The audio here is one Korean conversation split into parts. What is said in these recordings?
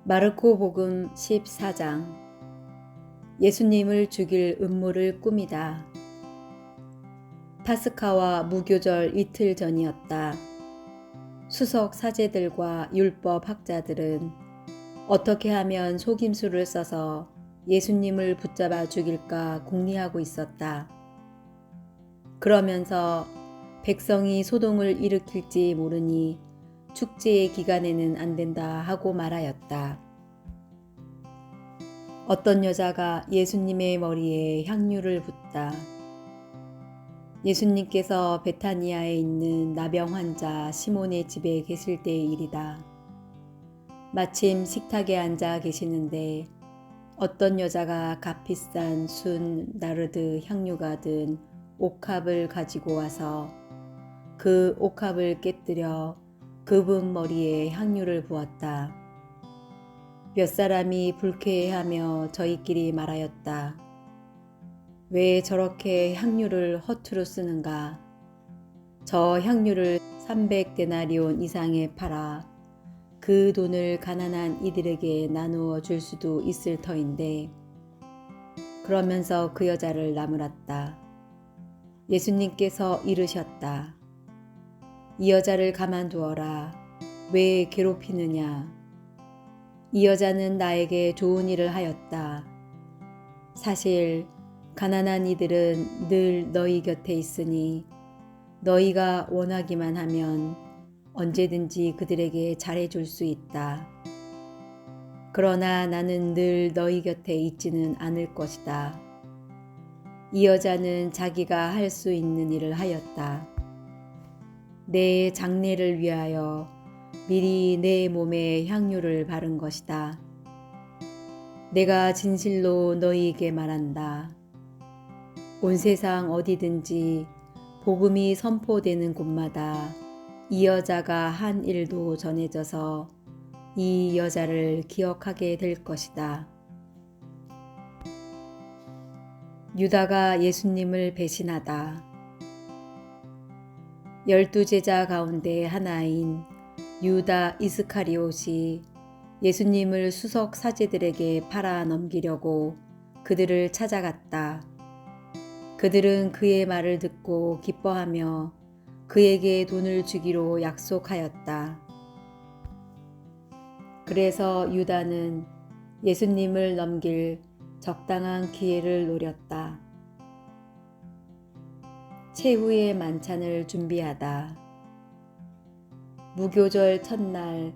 마르코 복음 14장. 예수님을 죽일 음모를 꾸미다. 파스카와 무교절 이틀 전이었다. 수석 사제들과 율법 학자들은 어떻게 하면 속임수를 써서 예수님을 붙잡아 죽일까 궁리하고 있었다. 그러면서 백성이 소동을 일으킬지 모르니 축제의 기간에는 안 된다 하고 말하였다. 어떤 여자가 예수님의 머리에 향유를 붓다. 예수님께서 베타니아에 있는 나병 환자 시몬의 집에 계실 때의 일이다. 마침 식탁에 앉아 계시는데 어떤 여자가 값비싼 순 나르드 향유가 든 옥합을 가지고 와서 그 옥합을 깨뜨려 그분 머리에 향유를 부었다. 몇 사람이 불쾌해하며 저희끼리 말하였다. 왜 저렇게 향유를 허투루 쓰는가? 저 향유를 300데나리온 이상에 팔아 그 돈을 가난한 이들에게 나누어 줄 수도 있을 터인데. 그러면서 그 여자를 나무랐다. 예수님께서 이르셨다. 이 여자를 가만두어라. 왜 괴롭히느냐? 이 여자는 나에게 좋은 일을 하였다. 사실 가난한 이들은 늘 너희 곁에 있으니 너희가 원하기만 하면 언제든지 그들에게 잘해줄 수 있다. 그러나 나는 늘 너희 곁에 있지는 않을 것이다. 이 여자는 자기가 할 수 있는 일을 하였다. 내 장례를 위하여 미리 내 몸에 향유를 바른 것이다. 내가 진실로 너희에게 말한다. 온 세상 어디든지 복음이 선포되는 곳마다 이 여자가 한 일도 전해져서 이 여자를 기억하게 될 것이다. 유다가 예수님을 배신하다. 12제자 가운데 하나인 유다 이스카리옷이 예수님을 수석 사제들에게 팔아 넘기려고 그들을 찾아갔다. 그들은 그의 말을 듣고 기뻐하며 그에게 돈을 주기로 약속하였다. 그래서 유다는 예수님을 넘길 적당한 기회를 노렸다. 최후의 만찬을 준비하다. 무교절 첫날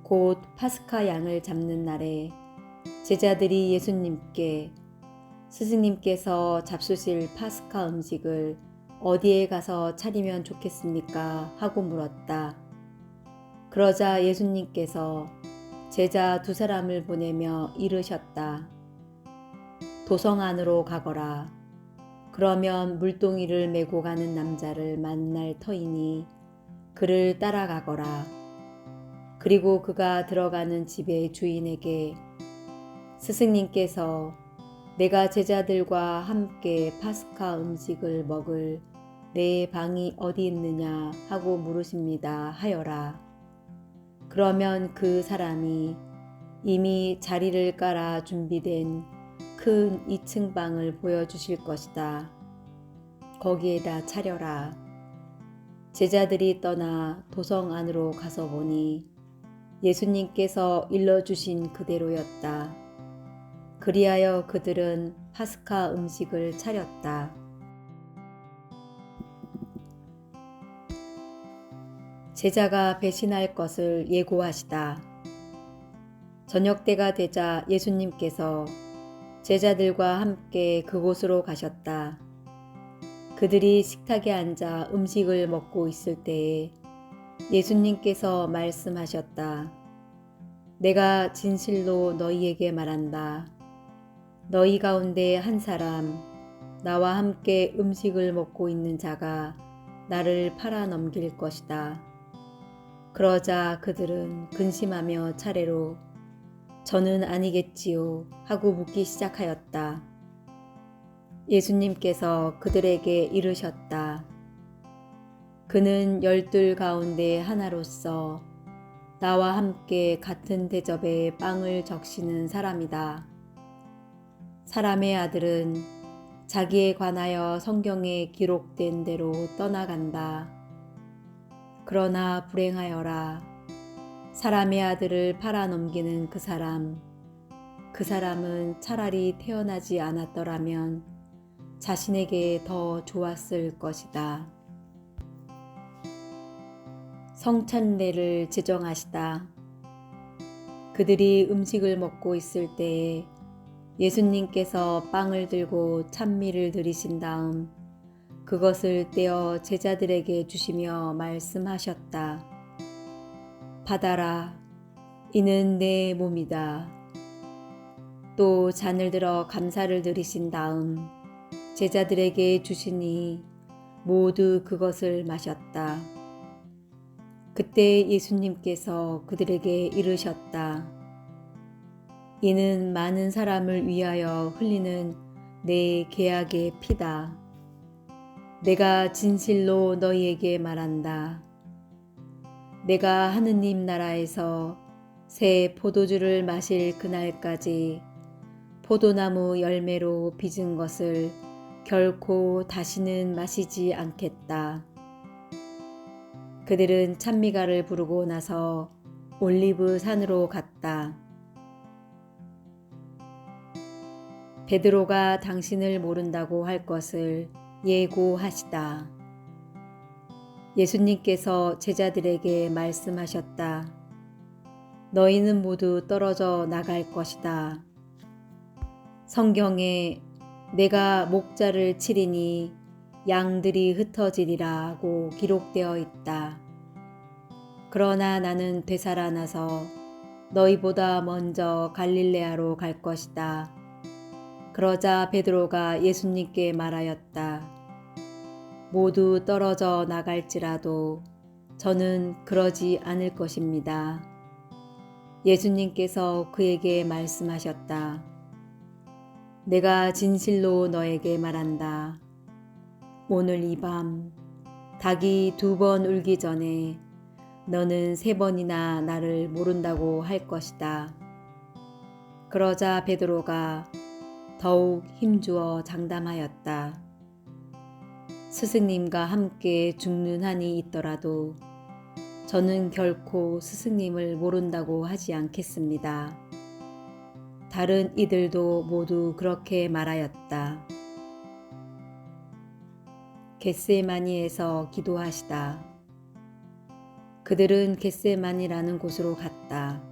곧 파스카 양을 잡는 날에 제자들이 예수님께 스승님께서 잡수실 파스카 음식을 어디에 가서 차리면 좋겠습니까? 하고 물었다. 그러자 예수님께서 제자 2사람을 보내며 이르셨다. 도성 안으로 가거라. 그러면 물동이를 메고 가는 남자를 만날 터이니 그를 따라가거라. 그리고 그가 들어가는 집의 주인에게 스승님께서 내가 제자들과 함께 파스카 음식을 먹을 내 방이 어디 있느냐 하고 물으십니다 하여라. 그러면 그 사람이 이미 자리를 깔아 준비된 큰 2층 방을 보여주실 것이다. 거기에다 차려라. 제자들이 떠나 도성 안으로 가서 보니 예수님께서 일러주신 그대로였다. 그리하여 그들은 파스카 음식을 차렸다. 제자가 배신할 것을 예고하시다. 저녁 때가 되자 예수님께서 제자들과 함께 그곳으로 가셨다. 그들이 식탁에 앉아 음식을 먹고 있을 때에 예수님께서 말씀하셨다. 내가 진실로 너희에게 말한다. 너희 가운데 한 사람, 나와 함께 음식을 먹고 있는 자가 나를 팔아 넘길 것이다. 그러자 그들은 근심하며 차례로 저는 아니겠지요 하고 묻기 시작하였다. 예수님께서 그들에게 이르셨다. 그는 12 가운데 하나로서 나와 함께 같은 대접에 빵을 적시는 사람이다. 사람의 아들은 자기에 관하여 성경에 기록된 대로 떠나간다. 그러나 불행하여라. 사람의 아들을 팔아넘기는 그 사람은 차라리 태어나지 않았더라면 자신에게 더 좋았을 것이다. 성찬례를 제정하시다. 그들이 음식을 먹고 있을 때에 예수님께서 빵을 들고 찬미를 드리신 다음 그것을 떼어 제자들에게 주시며 말씀하셨다. 받아라. 이는 내 몸이다. 또 잔을 들어 감사를 드리신 다음 제자들에게 주시니 모두 그것을 마셨다. 그때 예수님께서 그들에게 이르셨다. 이는 많은 사람을 위하여 흘리는 내 계약의 피다. 내가 진실로 너희에게 말한다. 내가 하느님 나라에서 새 포도주를 마실 그날까지 포도나무 열매로 빚은 것을 결코 다시는 마시지 않겠다. 그들은 찬미가를 부르고 나서 올리브 산으로 갔다. 베드로가 당신을 모른다고 할 것을 예고하시다. 예수님께서 제자들에게 말씀하셨다. 너희는 모두 떨어져 나갈 것이다. 성경에 내가 목자를 치리니 양들이 흩어지리라고 기록되어 있다. 그러나 나는 되살아나서 너희보다 먼저 갈릴레아로 갈 것이다. 그러자 베드로가 예수님께 말하였다. 모두 떨어져 나갈지라도 저는 그러지 않을 것입니다. 예수님께서 그에게 말씀하셨다. 내가 진실로 너에게 말한다. 오늘 이 밤 닭이 2번 울기 전에 너는 3번이나 나를 모른다고 할 것이다. 그러자 베드로가 더욱 힘주어 장담하였다. 스승님과 함께 죽는 한이 있더라도 저는 결코 스승님을 모른다고 하지 않겠습니다. 다른 이들도 모두 그렇게 말하였다. 겟세마니에서 기도하시다. 그들은 겟세마니라는 곳으로 갔다.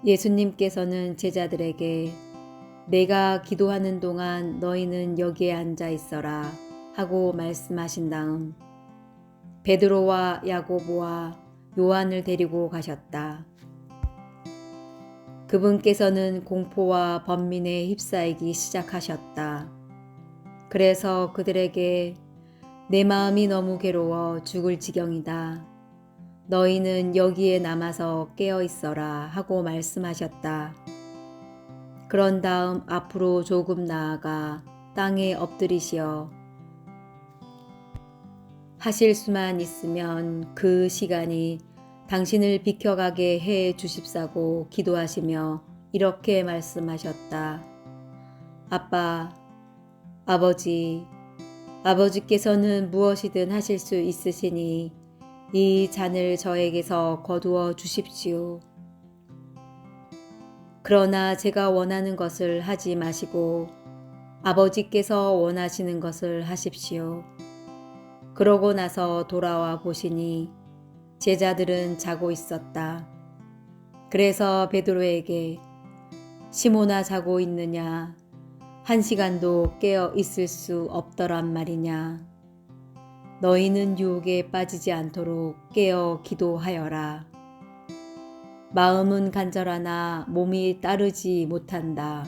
예수님께서는 제자들에게 내가 기도하는 동안 너희는 여기에 앉아 있어라 하고 말씀하신 다음 베드로와 야고보와 요한을 데리고 가셨다. 그분께서는 공포와 번민에 휩싸이기 시작하셨다. 그래서 그들에게 내 마음이 너무 괴로워 죽을 지경이다. 너희는 여기에 남아서 깨어 있어라 하고 말씀하셨다. 그런 다음 앞으로 조금 나아가 땅에 엎드리시어 하실 수만 있으면 그 시간이 당신을 비켜가게 해 주십사고 기도하시며 이렇게 말씀하셨다. 아버지께서는 무엇이든 하실 수 있으시니 이 잔을 저에게서 거두어 주십시오. 그러나 제가 원하는 것을 하지 마시고 아버지께서 원하시는 것을 하십시오. 그러고 나서 돌아와 보시니 제자들은 자고 있었다. 그래서 베드로에게 시몬아 자고 있느냐? 1시간도 깨어 있을 수 없더란 말이냐? 너희는 유혹에 빠지지 않도록 깨어 기도하여라. 마음은 간절하나 몸이 따르지 못한다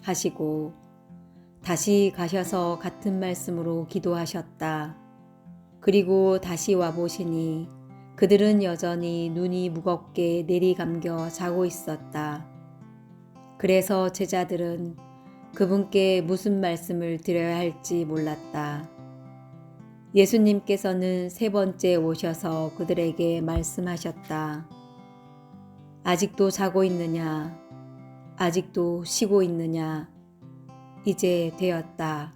하시고 다시 가셔서 같은 말씀으로 기도하셨다. 그리고 다시 와보시니 그들은 여전히 눈이 무겁게 내리감겨 자고 있었다. 그래서 제자들은 그분께 무슨 말씀을 드려야 할지 몰랐다. 예수님께서는 세 번째 오셔서 그들에게 말씀하셨다. 아직도 자고 있느냐? 아직도 쉬고 있느냐? 이제 되었다.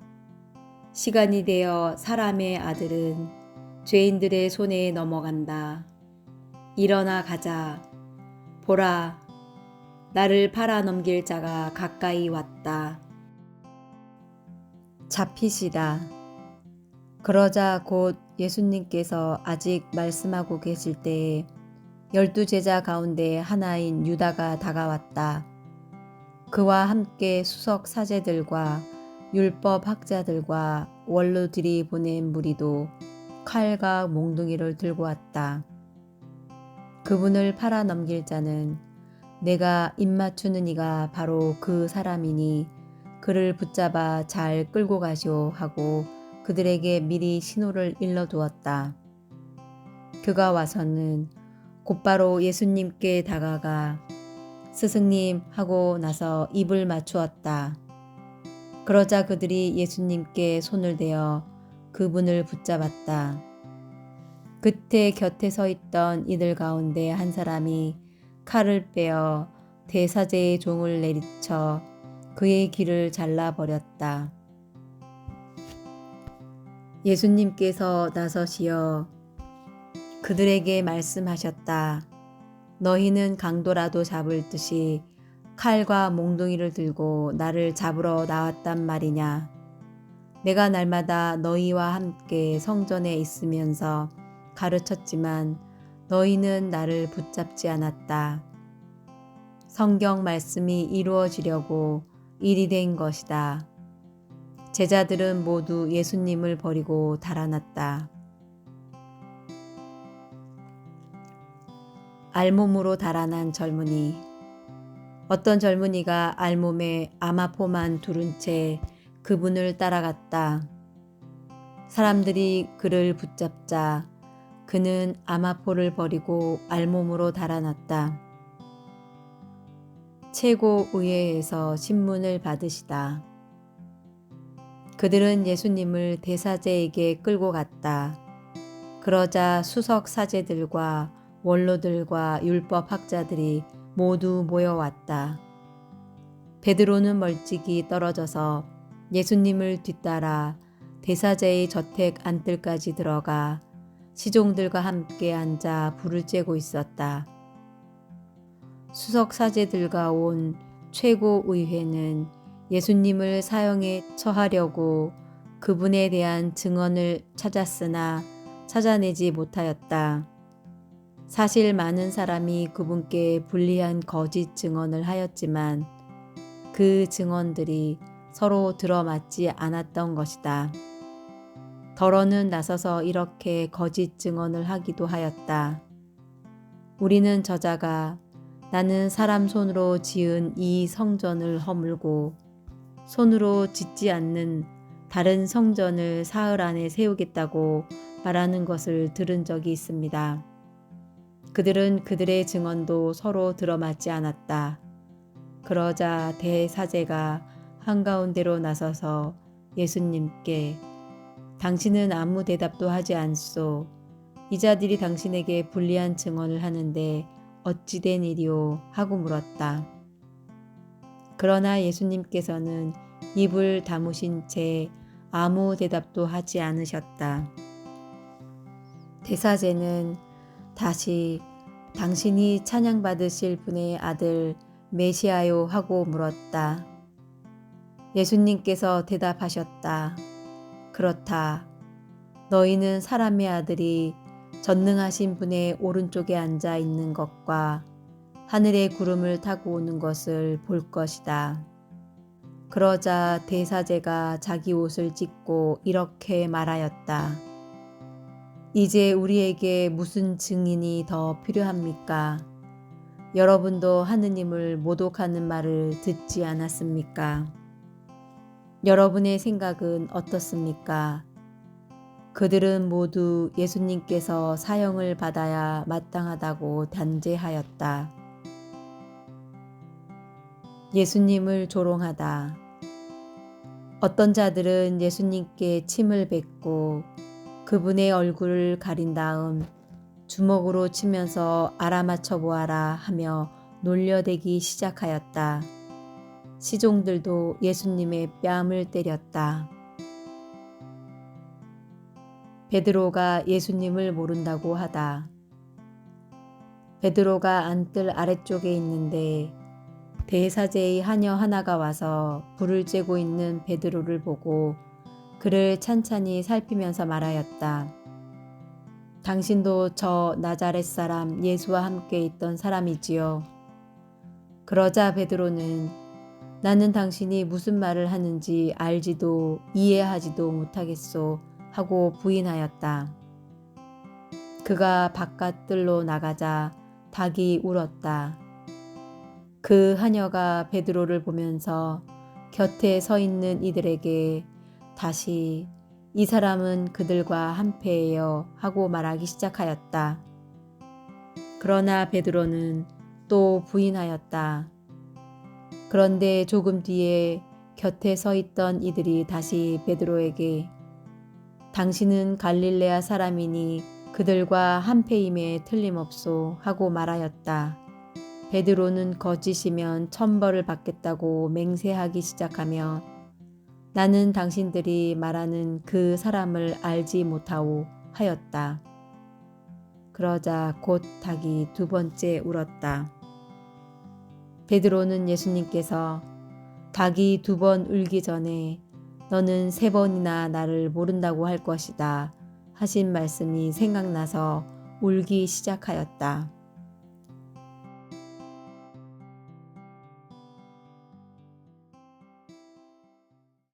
시간이 되어 사람의 아들은 죄인들의 손에 넘어간다. 일어나 가자. 보라, 나를 팔아 넘길 자가 가까이 왔다. 잡히시다. 그러자 곧 예수님께서 아직 말씀하고 계실 때에 12제자 가운데 하나인 유다가 다가왔다. 그와 함께 수석 사제들과 율법 학자들과 원로들이 보낸 무리도 칼과 몽둥이를 들고 왔다. 그분을 팔아 넘길 자는 내가 입맞추는 이가 바로 그 사람이니 그를 붙잡아 잘 끌고 가시오 하고 그들에게 미리 신호를 일러두었다. 그가 와서는 곧바로 예수님께 다가가 스승님 하고 나서 입을 맞추었다. 그러자 그들이 예수님께 손을 대어 그분을 붙잡았다. 그때 곁에 서 있던 이들 가운데 한 사람이 칼을 빼어 대사제의 종을 내리쳐 그의 귀를 잘라버렸다. 예수님께서 나서시어 그들에게 말씀하셨다. 너희는 강도라도 잡을 듯이 칼과 몽둥이를 들고 나를 잡으러 나왔단 말이냐. 내가 날마다 너희와 함께 성전에 있으면서 가르쳤지만 너희는 나를 붙잡지 않았다. 성경 말씀이 이루어지려고 일이 된 것이다. 제자들은 모두 예수님을 버리고 달아났다. 알몸으로 달아난 젊은이. 어떤 젊은이가 알몸에 아마포만 두른 채 그분을 따라갔다. 사람들이 그를 붙잡자 그는 아마포를 버리고 알몸으로 달아났다. 최고의회에서 신문을 받으시다. 그들은 예수님을 대사제에게 끌고 갔다. 그러자 수석 사제들과 원로들과 율법 학자들이 모두 모여왔다. 베드로는 멀찍이 떨어져서 예수님을 뒤따라 대사제의 저택 안뜰까지 들어가 시종들과 함께 앉아 불을 쬐고 있었다. 수석 사제들과 온 최고의회는 예수님을 사형에 처하려고 그분에 대한 증언을 찾았으나 찾아내지 못하였다. 사실 많은 사람이 그분께 불리한 거짓 증언을 하였지만 그 증언들이 서로 들어맞지 않았던 것이다. 더러는 나서서 이렇게 거짓 증언을 하기도 하였다. 우리는 저자가 나는 사람 손으로 지은 이 성전을 허물고 손으로 짓지 않는 다른 성전을 사흘 안에 세우겠다고 말하는 것을 들은 적이 있습니다. 그들은 그들의 증언도 서로 들어맞지 않았다. 그러자 대사제가 한가운데로 나서서 예수님께 당신은 아무 대답도 하지 않소. 이 자들이 당신에게 불리한 증언을 하는데 어찌 된 일이오? 하고 물었다. 그러나 예수님께서는 입을 다무신 채 아무 대답도 하지 않으셨다. 대사제는 다시 당신이 찬양받으실 분의 아들 메시아요 하고 물었다. 예수님께서 대답하셨다. 그렇다. 너희는 사람의 아들이 전능하신 분의 오른쪽에 앉아 있는 것과 하늘의 구름을 타고 오는 것을 볼 것이다. 그러자 대사제가 자기 옷을 찢고 이렇게 말하였다. 이제 우리에게 무슨 증인이 더 필요합니까? 여러분도 하느님을 모독하는 말을 듣지 않았습니까? 여러분의 생각은 어떻습니까? 그들은 모두 예수님께서 사형을 받아야 마땅하다고 단죄하였다. 예수님을 조롱하다. 어떤 자들은 예수님께 침을 뱉고 그분의 얼굴을 가린 다음 주먹으로 치면서 알아맞혀 보아라 하며 놀려대기 시작하였다. 시종들도 예수님의 뺨을 때렸다. 베드로가 예수님을 모른다고 하다. 베드로가 안뜰 아래쪽에 있는데 대사제의 하녀 하나가 와서 불을 쬐고 있는 베드로를 보고 그를 찬찬히 살피면서 말하였다. 당신도 저 나자렛 사람 예수와 함께 있던 사람이지요. 그러자 베드로는 나는 당신이 무슨 말을 하는지 알지도 이해하지도 못하겠소 하고 부인하였다. 그가 바깥뜰로 나가자 닭이 울었다. 그 하녀가 베드로를 보면서 곁에 서 있는 이들에게 다시 이 사람은 그들과 한패예요 하고 말하기 시작하였다. 그러나 베드로는 또 부인하였다. 그런데 조금 뒤에 곁에 서 있던 이들이 다시 베드로에게 당신은 갈릴레아 사람이니 그들과 한패임에 틀림없소 하고 말하였다. 베드로는 거짓이면 천벌을 받겠다고 맹세하기 시작하며 나는 당신들이 말하는 그 사람을 알지 못하오 하였다. 그러자 곧 닭이 두 번째 울었다. 베드로는 예수님께서 닭이 두 번 울기 전에 너는 세 번이나 나를 모른다고 할 것이다 하신 말씀이 생각나서 울기 시작하였다.